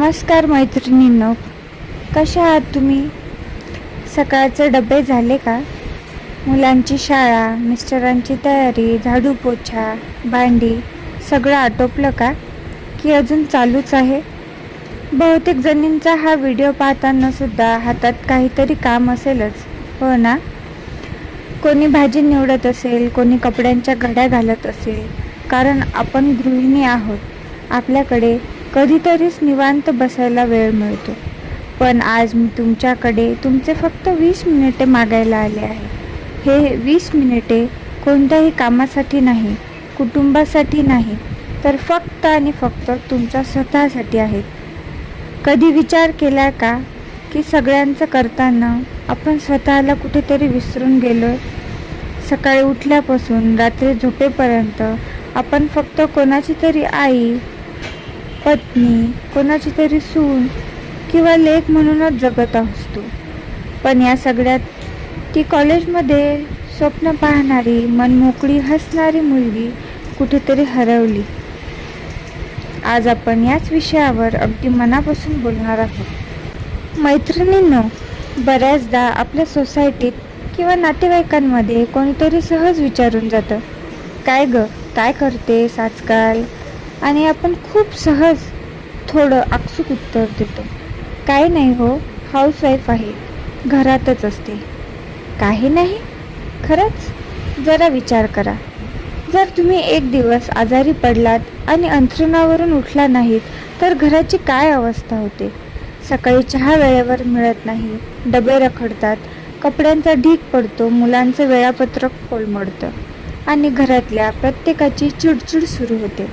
नमस्कार मैत्रिणींनो, कशा आहात तुम्ही? सकाळचे डबे झाले का? मुलांची शाळा, मिस्टरांची तयारी, झाडू पोछा, भांडी सगळं आटोपलं का? की अजून चालूच आहे? बहुतेक जणींचा हा व्हिडिओ पाहताना सुद्धा हातात काहीतरी काम असेलच, हो ना? कोणी भाजी निवडत असेल, कोणी कपड्यांच्या घड्या घालत असेल, कारण आपण गृहिणी आहोत. आपल्याकडे कधीतरीच निवांत बसायला वेळ मिळतो. पण आज मी तुमच्याकडे तुमचे फक्त 20 मिनिटे मागायला आले आहे. हे 20 मिनिटे कोणत्याही कामासाठी नाही, कुटुंबासाठी नाही, तर फक्त आणि फक्त तुमच्या स्वतःसाठी आहेत. कधी विचार केला का की सगळ्यांचं करताना आपण स्वतःला कुठेतरी विसरून गेलो? सकाळी उठल्यापासून रात्री झोपेपर्यंत आपण फक्त कोणाची तरी आई, पत्नी, कोणाची तरी सून किंवा लेक म्हणूनच जगत असतो. पण या सगळ्यात ती कॉलेजमध्ये स्वप्न पाहणारी, मनमोकळी हसणारी मुलगी कुठेतरी हरवली. आज आपण याच विषयावर अगदी मनापासून बोलणार आहोत. मैत्रिणींनो, बऱ्याचदा आपल्या सोसायटीत किंवा नातेवाईकांमध्ये कोणीतरी सहज विचारून जातं, काय ग, काय करतेस आजकाल? आणि आपण खूप सहज थोडं आपसूक उत्तर देतो, काही नाही हो, हाऊसवाईफ आहे, घरातच असते. काही नाही? खरंच? जरा विचार करा. जर तुम्ही एक दिवस आजारी पडलात आणि अंथरुणावरून उठला नाहीत तर घराची काय अवस्था होते? सकाळी चहा वेळेवर मिळत नाही, डबे रखडतात, कपड्यांचा ढीग पडतो, मुलांचं वेळापत्रक कोलमडतं आणि घरातल्या प्रत्येकाची चिडचिड सुरू होते.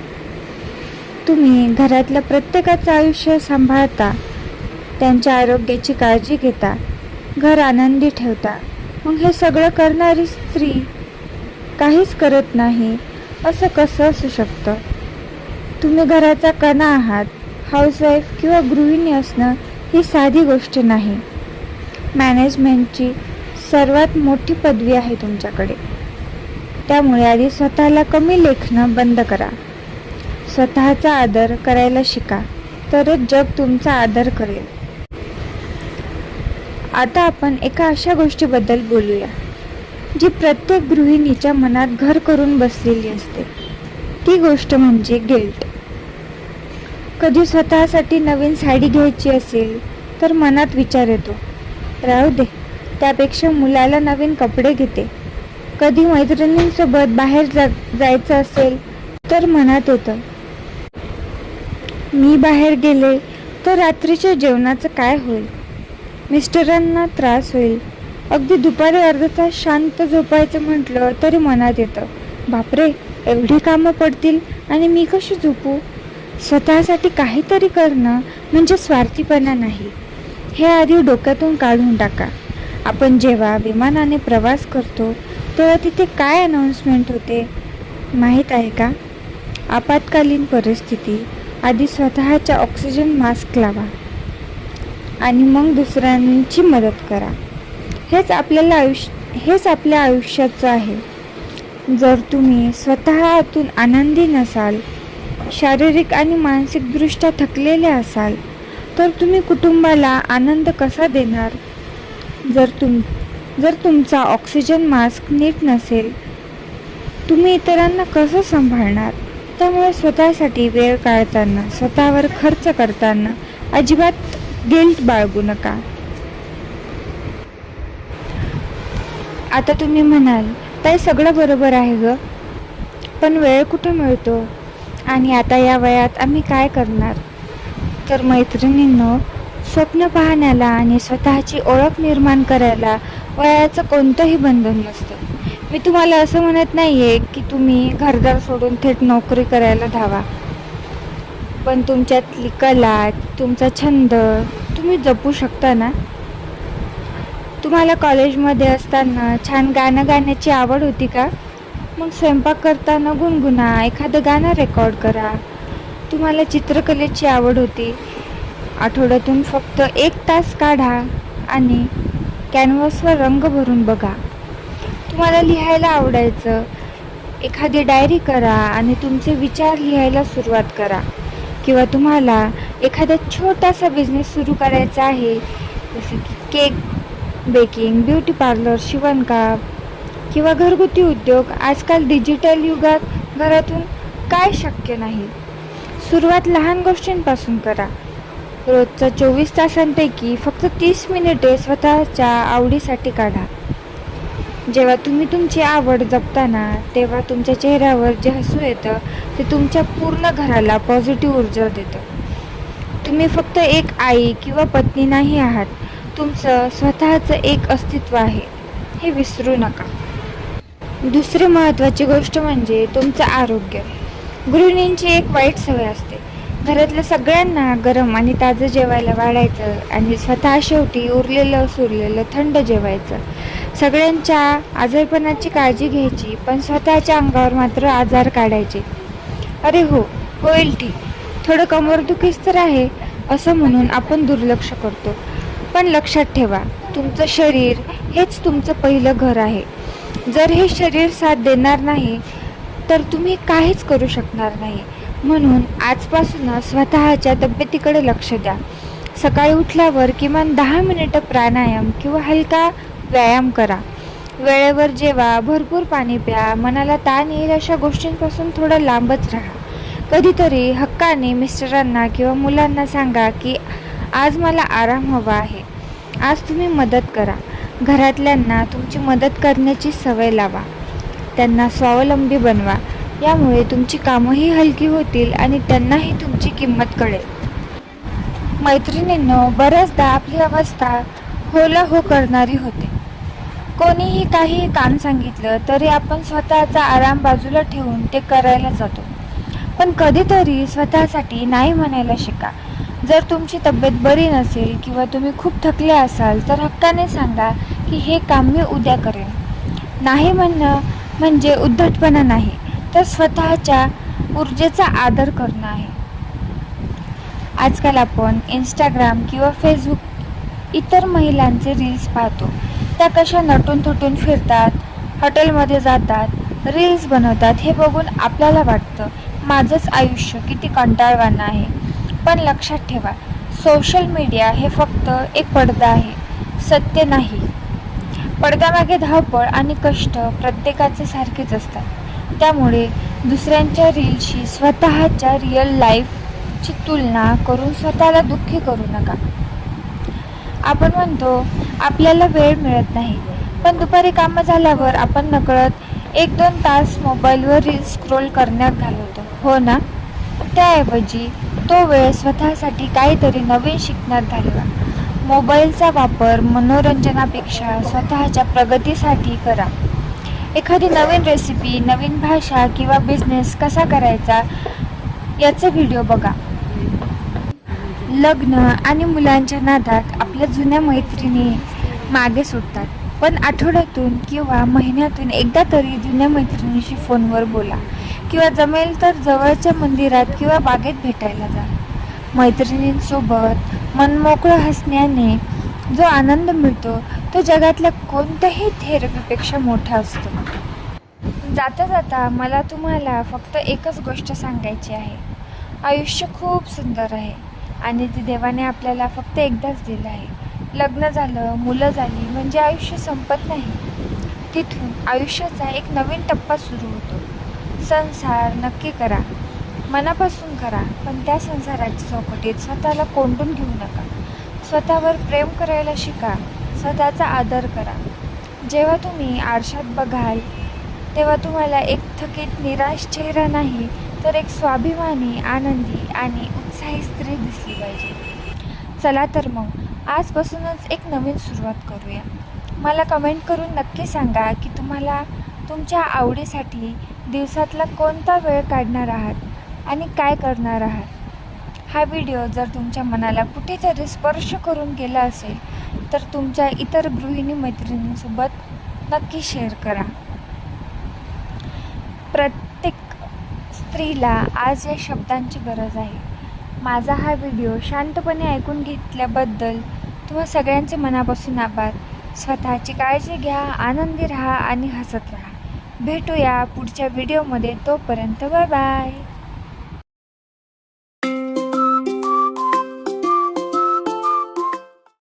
तुम्ही घरातल्या प्रत्येकाचं आयुष्य सांभाळता, त्यांच्या आरोग्याची काळजी घेता, घर आनंदी ठेवता. मग हे सगळं करणारी स्त्री काहीच करत नाही असं कसं असू शकतं? तुम्ही घराचा कणा आहात. हाऊसवाईफ किंवा गृहिणी असणं ही साधी गोष्ट नाही. मॅनेजमेंटची सर्वात मोठी पदवी आहे तुमच्याकडे. त्यामुळे आधी स्वतःला कमी लेखणं बंद करा. स्वतःचा आदर करायला शिका, तरच जग तुमचा आदर करेल. आता आपण एका अशा गोष्टीबद्दल बोलूया जी प्रत्येक गृहिणीच्या मनात घर करून बसलेली असते. ती गोष्ट म्हणजे गिल्ट. कधी स्वतःसाठी नवीन साडी घ्यायची असेल तर मनात विचार येतो, राहू दे, त्यापेक्षा मुलाला नवीन कपडे घेते. कधी मैत्रिणींसोबत बाहेर जायचं असेल तर मनात येतं, मी बाहेर गेले तर रात्रीच्या जेवणाचं काय होईल? मिस्टरांना त्रास होईल. अगदी दुपारी अर्धा तास शांत झोपायचं म्हटलं तरी मनात येतं, बापरे, एवढी कामं पडतील आणि मी कशी झोपू? स्वतःसाठी काहीतरी करणं म्हणजे स्वार्थीपणा नाही, हे आधी डोक्यातून काढून टाका. आपण जेव्हा विमानाने प्रवास करतो तेव्हा तिथे काय अनाउन्समेंट होते माहीत आहे का? आपत्कालीन परिस्थिती, आधी स्वतःच्या ऑक्सिजन मास्क लावा आणि मग दुसऱ्यांची मदत करा. हेच आपल्या आयुष्याचं आहे. जर तुम्ही स्वतः आतून आनंदी नसाल, शारीरिक आणि मानसिकदृष्ट्या थकलेले असाल, तर तुम्ही कुटुंबाला आनंद कसा देणार? जर तुमचा ऑक्सिजन मास्क नीट नसेल, तुम्ही इतरांना कसं सांभाळणार? त्यामुळे स्वतःसाठी वेळ काढताना, स्वतःवर खर्च करताना अजिबात गिल्ट बाळगू नका. आता तुम्ही म्हणाल, ताई सगळं बरोबर आहे ग, पण वेळ कुठे मिळतो आणि आता या वयात आम्ही काय करणार? तर मैत्रिणींनो, स्वप्न पाहण्याला आणि स्वतःची ओळख निर्माण करायला वयाचं कोणतंही बंधन नसतं. मी तुम्हाला असं म्हणत नाही आहे की तुम्ही घरदार सोडून थेट नोकरी करायला धावा, पण तुमच्यातली कला, तुमचा छंद तुम्ही जपू शकता ना? तुम्हाला कॉलेजमध्ये असताना छान गाणं गाण्याची आवड होती का? मग स्वयंपाक करताना गुणगुणा, एखादं गाणं रेकॉर्ड करा. तुम्हाला चित्रकलेची आवड होती, आठवड्यातून फक्त 1 तास काढा आणि कॅनव्हासवर रंग भरून बघा. तुम्हाला लिहायला आवडायचं, एखादी डायरी करा आणि तुमचे विचार लिहायला सुरुवात करा. किंवा तुम्हाला एखादा छोटासा बिझनेस सुरू करायचा आहे, जसं की केक बेकिंग, ब्युटी पार्लर, शिवणकाम किंवा घरगुती उद्योग. आजकाल डिजिटल युगात घरातून काय शक्य नाही. सुरुवात लहान गोष्टींपासून करा. रोजच्या 24 तासांपैकी फक्त 30 मिनिटे स्वतःच्या आवडीसाठी काढा. जेव्हा तुम्ही तुमची आवड जपताना, तेव्हा तुमच्या चेहऱ्यावर जे हसू येतं ते तुमच्या पूर्ण घराला पॉझिटिव्ह ऊर्जा देतं. तुम्ही फक्त एक आई किंवा पत्नी नाही आहात, तुमचं स्वतःचं एक अस्तित्व आहे, हे विसरू नका. दुसरी महत्त्वाची गोष्ट म्हणजे तुमचं आरोग्य. गृहिणींची एक वाईट सवय असते, घरातल्या सगळ्यांना गरम आणि ताजं जेवायला वाढायचं आणि स्वतः शेवटी उरलेलं सुरलेलं थंड जेवायचं. सगळ्यांच्या आजारपणाची काळजी घ्यायची, पण स्वतःच्या अंगावर मात्र आजार काढायचे. अरे हो, होईल ठीक, थोडं कंबरदुखीच तर आहे असं म्हणून आपण दुर्लक्ष करतो. पण लक्षात ठेवा, तुमचं शरीर हेच तुमचं पहिलं घर आहे. जर हे शरीर साथ देणार नाही तर तुम्ही काहीच करू शकणार नाही. म्हणून आजपासूनच स्वतःच्या तब्येतीकडे लक्ष द्या. सकाळी उठल्यावर किमान 10 मिनिटं प्राणायाम किंवा हलका व्यायाम करा. वेळेवर जेवा, भरपूर पाणी प्या. मनाला ताण येईल अशा गोष्टींपासून थोडं लांबच राहा. कधीतरी हक्काने मिस्टरांना किंवा मुलांना सांगा की आज मला आराम हवा आहे. आज तुम्ही मदत करा. घरातल्यांना तुमची मदत करण्याची सवय लावा. त्यांना स्वावलंबी बनवा. यामुळे तुमची कामंही हलकी होतील आणि त्यांनाही तुमची किंमत कळेल. मैत्रिणींनो, बऱ्याचदा आपली अवस्था होला हो करणारी होते. कोणीही काही काम सांगितलं तरी आपण स्वतःचा आराम बाजूला ठेवून ते करायला जातो. पण कधीतरी स्वतःसाठी नाही म्हणायला शिका. जर तुमची तब्येत बरी नसेल किंवा तुम्ही खूप थकले असाल तर हक्काने सांगा की हे काम मी उद्या करेन. नाही म्हणणं म्हणजे उद्धटपणा नाही, तर स्वतःच्या ऊर्जेचा आदर करणं आहे. आजकाल आपण इंस्टाग्राम किंवा फेसबुक इतर महिलांचे रील्स पाहतो. त्या कशा नटून थटून फिरतात, हॉटेलमध्ये जातात, रील्स बनवतात. हे बघून आपल्याला वाटतं माझंच आयुष्य किती कंटाळवाणं आहे. पण लक्षात ठेवा, सोशल मीडिया हे फक्त एक पडदा आहे, सत्य नाही. पडद्यामागे धावपळ आणि कष्ट प्रत्येकाचे सारखेच असतात. त्यामुळे दुसऱ्यांच्या रीलशी स्वतःच्या रिअल लाईफची तुलना करून स्वतःला दुःखी करू नका. आपण म्हणतो आपल्याला वेळ मिळत नाही, पण दुपारी कामं झाल्यावर आपण नकळत 1-2 तास मोबाईलवर रील्स स्क्रोल करण्यात घालवतो, हो ना? त्याऐवजी तो वेळ स्वतःसाठी काहीतरी नवीन शिकण्यात घालवा. मोबाईलचा वापर मनोरंजनापेक्षा स्वतःच्या प्रगतीसाठी करा. एखादी नवीन रेसिपी, नवीन भाषा किंवा बिझनेस कसा करायचा याचे व्हिडिओ बघा. लग्न आणि मुलांच्या नादात आपल्या जुन्या मैत्रिणी मागे सुटतात. पण आठवड्यातून किंवा महिन्यातून एकदा तरी जुन्या मैत्रिणीशी फोनवर बोला किंवा जमेल तर जवळच्या मंदिरात किंवा बागेत भेटायला जा. मैत्रिणींसोबत मनमोकळं हसण्याने जो आनंद मिळतो तो जगातल्या कोणत्याही थेरपीपेक्षा मोठा असतो. जाता जाता मला तुम्हाला फक्त एकच गोष्ट सांगायची आहे. आयुष्य खूप सुंदर आहे आणि ती देवाने आपल्याला फक्त एकदाच दिलं आहे. लग्न झालं, मुलं झाली म्हणजे आयुष्य संपत नाही. तिथून आयुष्याचा एक नवीन टप्पा सुरू होतो. संसार नक्की करा, मनापासून करा, पण त्या संसाराच्या चौकटीत स्वतःला कोंडून घेऊ नका. स्वतःवर प्रेम करायला शिका, स्वतःचा आदर करा. जेव्हा तुम्ही आरशात बघाल तेव्हा तुम्हाला एक थकीत निराश चेहरा नाही, तर एक स्वाभिमानी, आनंदी आणि उत्साही स्त्री दिसली पाहिजे. चला तर मग आजपासूनच एक नवीन सुरुवात करूया. मला कमेंट करून नक्की सांगा की तुम्हाला तुमच्या आवडीसाठी दिवसातला कोणता वेळ काढणार आहात आणि काय करणार आहात. हा व्हिडिओ जर तुमच्या मनाला कुठेतरी स्पर्श करून गेला असेल तर तुमच्या इतर गृहिणी मैत्रिणींसोबत नक्की शेअर करा. प्रत्येक स्त्रीला आज या शब्दांची गरज आहे. माझा हा व्हिडिओ शांतपणे ऐकून घेतल्याबद्दल तुम्हा सगळ्यांचे मनापासून आभार. स्वतःची काळजी घ्या, आनंदी राहा आणि हसत राहा. भेटूया पुढच्या व्हिडिओमध्ये. तोपर्यंत बाय बाय.